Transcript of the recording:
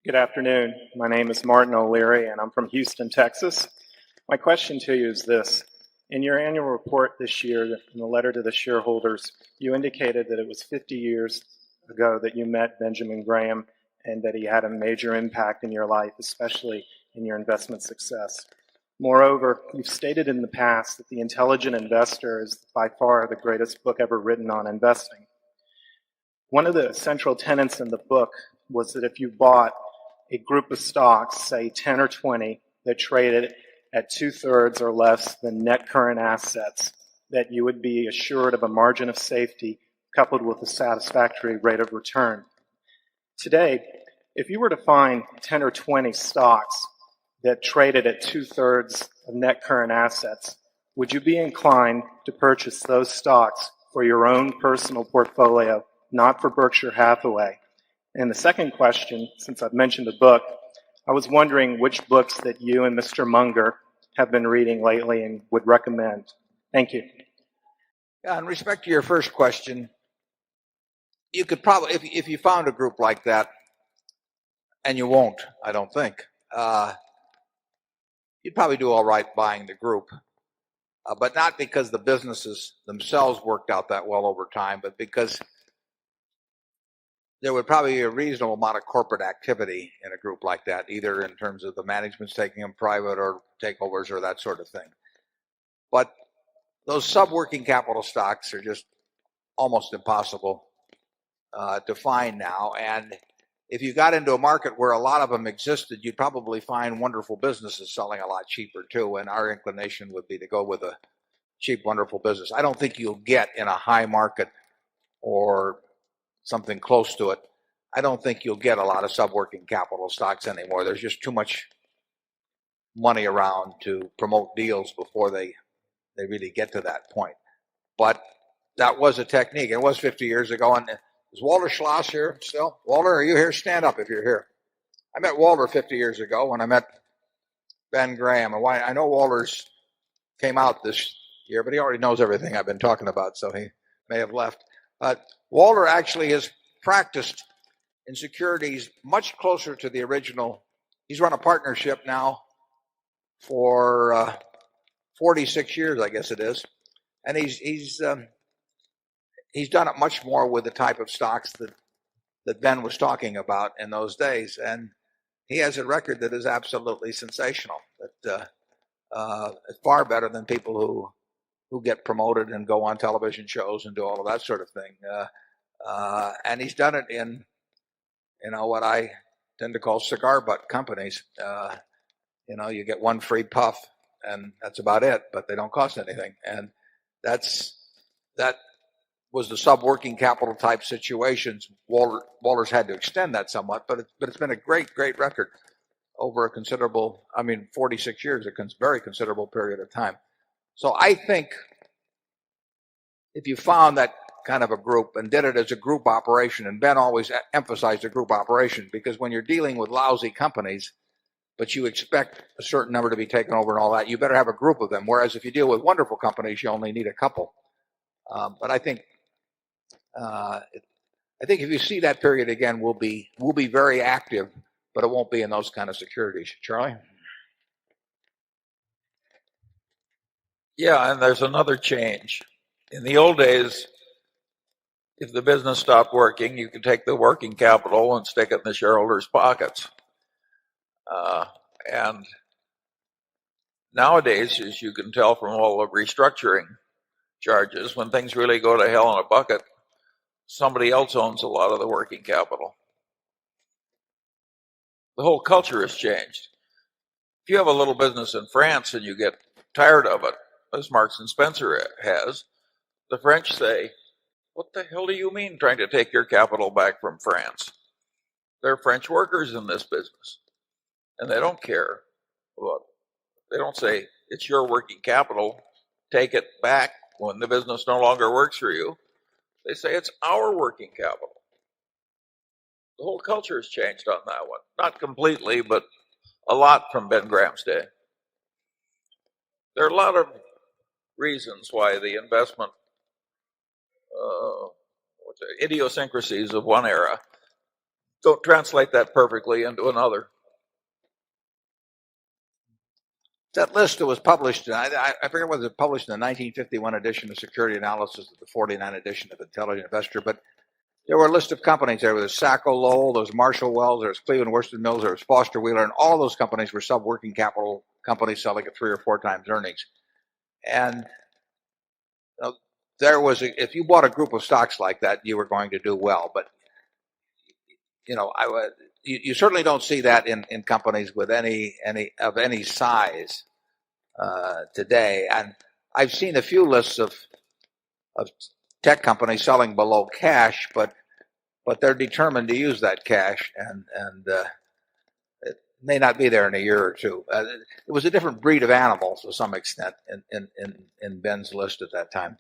Good afternoon. My name is Martin O'Leary, and I'm from Houston, Texas. My question to you is this. In your annual report this year, in the letter to the shareholders, you indicated that it was 50 years ago that you met Benjamin Graham and that he had a major impact in your life, especially in your investment success. Moreover, you've stated in the past that The Intelligent Investor is by far the greatest book ever written on investing. One of the central tenets in the book was that if you bought a group of stocks, say 10 or 20, that traded at 2/3 or less than net current assets, that you would be assured of a margin of safety coupled with a satisfactory rate of return. Today, if you were to find 10 or 20 stocks that traded at 2/3 of net current assets, would you be inclined to purchase those stocks for your own personal portfolio, not for Berkshire Hathaway? And the second question, since I've mentioned the book, I was wondering which books that you and Mr. Munger have been reading lately and would recommend. Thank you. Yeah, in respect to your first question, you could probably, if you found a group like that, and you won't, I don't think, you'd probably do all right buying the group. But not because the businesses themselves worked out that well over time, but because there would probably be a reasonable amount of corporate activity in a group like that, either in terms of the management's taking them private or takeovers or that sort of thing. But those sub-working capital stocks are just almost impossible to find now. And if you got into a market where a lot of them existed, you'd probably find wonderful businesses selling a lot cheaper too. And our inclination would be to go with a cheap, wonderful business. I don't think you'll get in a high market or something close to it. I don't think you'll get a lot of sub-working capital stocks anymore. There's just too much money around to promote deals before they really get to that point. But that was a technique. It was 50 years ago. And is Walter Schloss here still? Walter, are you here? Stand up if you're here. I met Walter 50 years ago when I met Ben Graham. And why I know Walter's came out this year, but he already knows everything I've been talking about, so he may have left. Walter actually has practiced in securities much closer to the original. He's run a partnership now for 46 years, I guess it is, and he's done it much more with the type of stocks that Ben was talking about in those days, and he has a record that is absolutely sensational. That is far better than people who get promoted and go on television shows and do all of that sort of thing. And he's done it in, what I tend to call cigar butt companies. You get one free puff and that's about it, but they don't cost anything. And that was the sub-working capital type situations. Walter's had to extend that somewhat, but it's been a great record over a considerable, 46 years, a very considerable period of time. So I think if you found that kind of a group and did it as a group operation, and Ben always emphasized a group operation, because when you're dealing with lousy companies, but you expect a certain number to be taken over and all that, you better have a group of them. Whereas if you deal with wonderful companies, you only need a couple. But I think if you see that period again, we'll be very active, but it won't be in those kind of securities. Charlie? Yeah, and there's another change. In the old days, if the business stopped working, you could take the working capital and stick it in the shareholders' pockets. And nowadays, as you can tell from all the restructuring charges, when things really go to hell in a bucket, somebody else owns a lot of the working capital. The whole culture has changed. If you have a little business in France and you get tired of it, as Marks and Spencer has, the French say, "What the hell do you mean trying to take your capital back from France? They're French workers in this business." And they don't care. They don't say, "It's your working capital, take it back when the business no longer works for you." They say, "It's our working capital." The whole culture has changed on that one. Not completely, but a lot from Ben Graham's day. There are a lot of reasons why the investment idiosyncrasies of one era Don't translate that perfectly into another. That list that was published, I forget whether it was published in the 1951 edition of Security Analysis or the 49 edition of Intelligent Investor, but there were a list of companies. There was Sacco Lowell, there was Marshall Wells, there was Cleveland Worsted Mills, there was Foster Wheeler, and all those companies were sub-working capital companies selling at 3 or 4 times earnings. And there was, if you bought a group of stocks like that, you were going to do well. But you certainly don't see that in companies with any size today. And I've seen a few lists of tech companies selling below cash, but they're determined to use that cash, and it may not be there in a year or two. It was a different breed of animal to some extent in Ben's list at that time.